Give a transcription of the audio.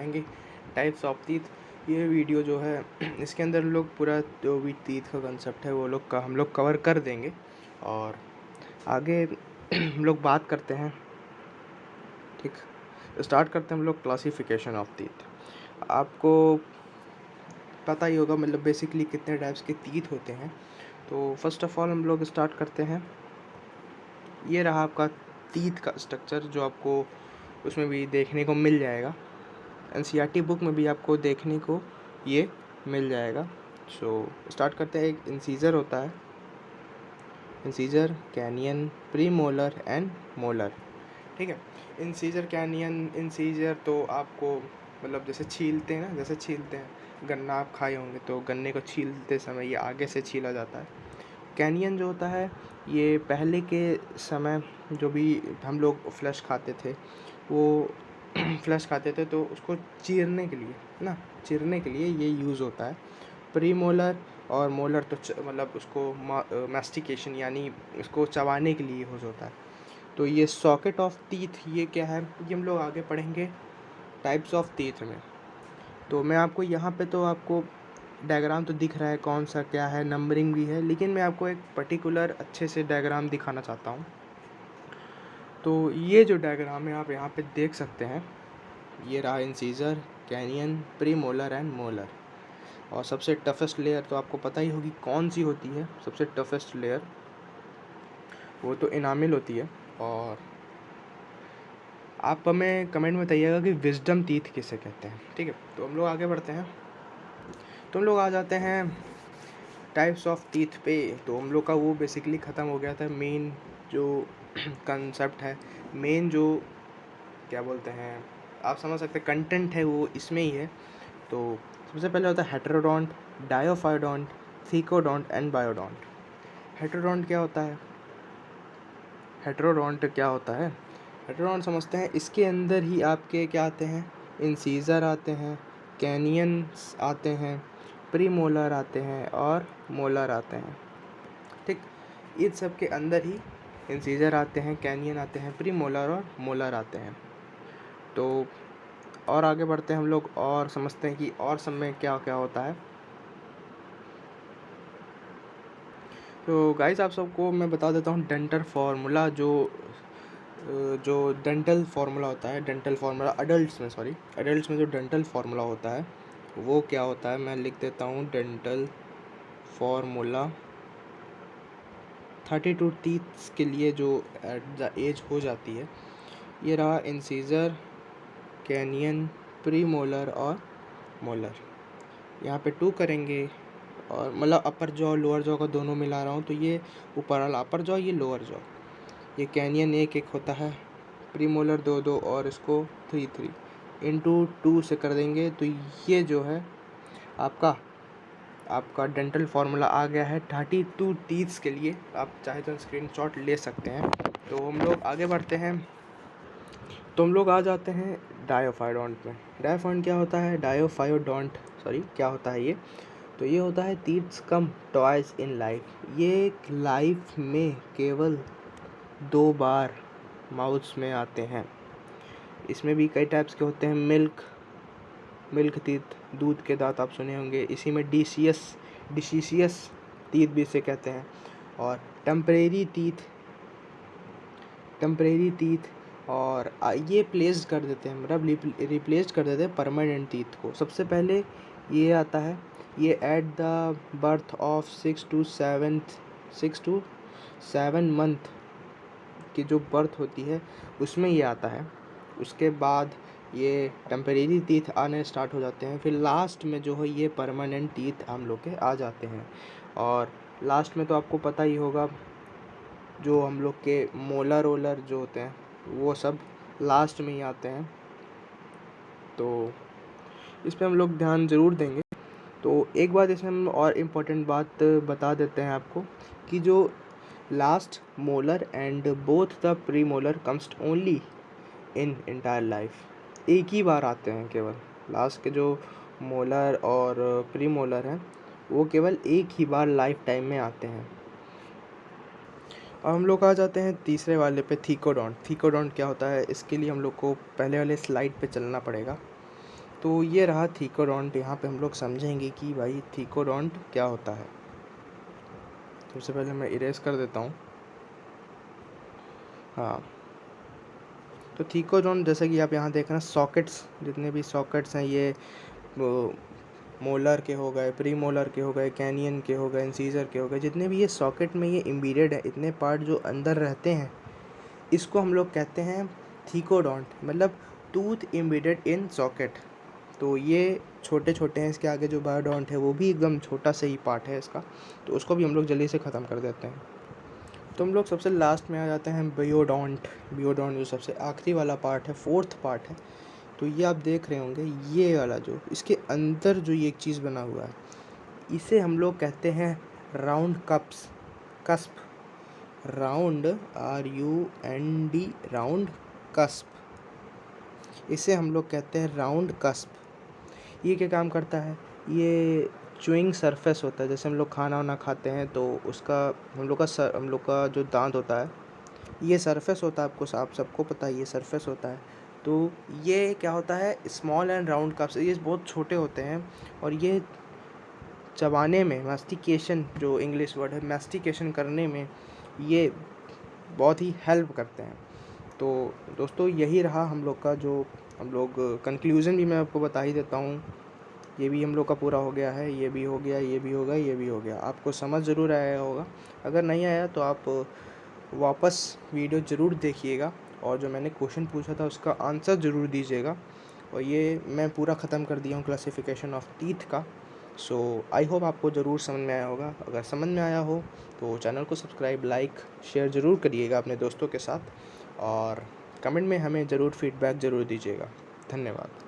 पढ़ेंगे types of teeth. ये video जो है इसके अंदर हम लोग पूरा जो भी टीथ का कंसेप्ट है वो हम लोग कवर कर देंगे। और आगे हम लोग बात करते हैं, ठीक, स्टार्ट करते हैं हम लोग क्लासिफिकेशन ऑफ टीथ। आपको पता ही होगा मतलब बेसिकली कितने टाइप्स के टीथ होते हैं। तो फर्स्ट ऑफ ऑल हम लोग स्टार्ट करते हैं। ये रहा आपका टीथ का स्ट्रक्चर जो आपको उसमें भी देखने को मिल जाएगा, एनसीईआरटी बुक में भी आपको देखने को ये मिल जाएगा। सो स्टार्ट करते हैं। एक इंसीजर होता है, incisor, canyon, premolar and molar, ठीक है। इंसीजर, कैनियन, इंसीजर तो आपको मतलब जैसे छीलते हैं ना, जैसे छीलते हैं गन्ना आप खाए होंगे तो गन्ने को छीलते समय ये आगे से छीला जाता है। कैनियन जो होता है ये पहले के समय जो भी हम लोग फ्लैश खाते थे वो फ्लैश खाते थे तो उसको चीरने के लिए ना, चीरने के लिए ये यूज़ होता है। प्रीमोलर और मोलर तो मतलब उसको मैस्टिकेशन यानी उसको चबाने के लिए यूज़ होता है। तो ये सॉकेट ऑफ टीथ ये क्या है, ये हम लोग आगे पढ़ेंगे टाइप्स ऑफ टीथ में। तो मैं आपको यहाँ पे तो आपको डायग्राम तो दिख रहा है कौन सा क्या है, नंबरिंग भी है, लेकिन मैं आपको एक पर्टिकुलर अच्छे से डायग्राम दिखाना चाहता हूँ। तो ये जो डायग्राम है आप यहाँ पे देख सकते हैं, ये रहा incisor, canyon, premolar and molar. और सबसे टफेस्ट लेयर तो आपको पता ही होगी कौन सी होती है। सबसे टफेस्ट लेयर वो तो इनामिल होती है। और आप हमें कमेंट में बताइएगा कि विजडम टीथ किसे कहते हैं, ठीक है। तो हम लोग आगे बढ़ते हैं। तो हम लोग आ जाते हैं टाइप्स ऑफ टीथ पे। तो हम लोग का वो बेसिकली ख़त्म हो गया था। मेन जो कंसेप्ट है, मेन जो क्या बोलते हैं आप समझ सकते हैं कंटेंट है वो इसमें ही है। तो सबसे पहले होता है हेटेरोडोंट, डायोफायोडोंट, थीकोडोंट एंड बायोडोंट। हेटेरोडोंट क्या होता है? हेटेरोडोंट क्या होता है? हेटेरोडोंट समझते हैं, इसके अंदर ही आपके क्या आते हैं, इंसीजर आते हैं, कैनियंस आते हैं, प्रीमोलर आते हैं और मोलर आते हैं, ठीक। इन सब के अंदर ही इंसीजर आते हैं, कैनियन आते हैं, प्रीमोलर और मोलर आते हैं। तो और आगे बढ़ते हैं हम लोग और समझते हैं कि और सब में क्या क्या होता है। तो गाइस आप सबको मैं बता देता हूँ डेंटल फार्मूला, जो डेंटल फार्मूला होता है, डेंटल फार्मूला एडल्ट्स में जो डेंटल फार्मूला होता है वो क्या होता है, मैं लिख देता हूँ। डेंटल फार्मूला 32 टीथ्स के लिए जो एट द एज हो जाती है, ये रहा इंसीजर, कैनियन, प्रीमोलर और मोलर। यहाँ पे 2 करेंगे और मतलब अपर जॉ लोअर जॉ का दोनों मिला रहा हूँ, तो ये ऊपर वाला अपर जॉ, ये लोअर जॉ। ये कैनियन 1-1 होता है, प्रीमोलर 2-2 और इसको 3-3 इंटू 2 से कर देंगे। तो ये जो है आपका डेंटल फार्मूला आ गया है 32 टीथ्स के लिए। आप चाहे तो स्क्रीनशॉट ले सकते हैं। तो हम लोग आगे बढ़ते हैं। तो हम लोग आ जाते हैं डायोफायोडोंट में। डायोफायोडोंट क्या होता है? क्या होता है ये? तो ये होता है teeths come twice in life. ये लाइफ में केवल 2 बार माउथ में आते हैं। इसमें भी कई टाइप्स के होते हैं। मिल्क टीथ, दूध के दांत आप सुने होंगे। इसी में डिसीशियस टीथ भी इसे कहते हैं। और टेम्परेरी टीथ और ये प्लेस्ड कर देते हैं, मतलब रिप्लेस्ड कर देते हैं परमानेंट टीथ को। सबसे पहले ये आता है, ये at the birth of 6 to 7 month की जो बर्थ होती है उसमें ये आता है। उसके बाद ये टेम्परेरी टीथ आने स्टार्ट हो जाते हैं। फिर लास्ट में जो है ये परमानेंट टीथ हम लोग के आ जाते हैं। और लास्ट में तो आपको पता ही होगा जो हम लोग के मोलर ओलर जो होते हैं वो सब लास्ट में ही आते हैं। तो इस पे हम लोग ध्यान ज़रूर देंगे। तो एक बात इसमें हम और इम्पोर्टेंट बात बता देते हैं आपको कि जो last molar and both the pre molar comes only in entire life. एक ही बार आते हैं केवल। लास्ट के जो मोलर और प्री मोलर हैं वो केवल एक ही बार लाइफ टाइम में आते हैं। अब हम लोग आ जाते हैं तीसरे वाले पे, थीकोडोंट। थीकोडोंट क्या होता है, इसके लिए हम लोग को पहले वाले स्लाइड पे चलना पड़ेगा। तो ये रहा थीकोडोंट। यहाँ पे हम लोग समझेंगे कि भाई थीकोडोंट क्या होता है। सबसे पहले मैं इरेज कर देता हूँ। हाँ, तो थीकोडोंट जैसे कि आप यहाँ देख रहे हैं, सॉकेट्स, जितने भी सॉकेट्स हैं ये वो मोलर के हो गए, प्री मोलर के हो गए, कैनियन के हो गए, इंसीजर के हो गए, जितने भी ये सॉकेट में ये एम्बेडेड है, इतने पार्ट जो अंदर रहते हैं, इसको हम लोग कहते हैं थीकोडोंट, मतलब टूथ एम्बेडेड इन सॉकेट। तो ये छोटे छोटे हैं, इसके आगे जो बायोडोंट है वो भी एकदम छोटा सा ही पार्ट है इसका, तो उसको भी हम लोग जल्दी से ख़त्म कर देते हैं। तो हम लोग सबसे लास्ट में आ जाते हैं बियोडोंट। बियोडोंट जो सबसे आखिरी वाला पार्ट है, फोर्थ पार्ट है। तो ये आप देख रहे होंगे, ये वाला जो इसके अंदर जो ये एक चीज़ बना हुआ है, इसे हम लोग कहते हैं round cusp. Round, RUND, round cusp, इसे हम लोग कहते हैं राउंड कस्प। ये क्या काम करता है? ये च्युइंग सरफेस होता है, जैसे हम लोग खाना वाना खाते हैं तो उसका हम लोग का जो दांत होता है, ये सरफेस होता है, आपको आप सबको पता है ये सरफेस होता है। तो ये क्या होता है, स्मॉल एंड राउंड कप्स, ये बहुत छोटे होते हैं और ये चबाने में, मास्टिकेशन जो इंग्लिश वर्ड है, मास्टिकेशन करने में ये बहुत ही हेल्प करते हैं। तो दोस्तों यही रहा हम लोग का, जो हम लोग कंक्लूज़न भी मैं आपको बता ही देता हूँ। ये भी हम लोग का पूरा हो गया है, ये भी हो गया, ये भी हो गया, ये भी हो गया। आपको समझ ज़रूर आया होगा। अगर नहीं आया तो आप वापस वीडियो ज़रूर देखिएगा और जो मैंने क्वेश्चन पूछा था उसका आंसर ज़रूर दीजिएगा। और ये मैं पूरा ख़त्म कर दिया हूँ क्लासिफिकेशन ऑफ टीथ का। सो आई होप आपको ज़रूर समझ में आया होगा। अगर समझ में आया हो तो चैनल को सब्सक्राइब, लाइक, शेयर ज़रूर करिएगा अपने दोस्तों के साथ और कमेंट में हमें ज़रूर फीडबैक ज़रूर दीजिएगा। धन्यवाद।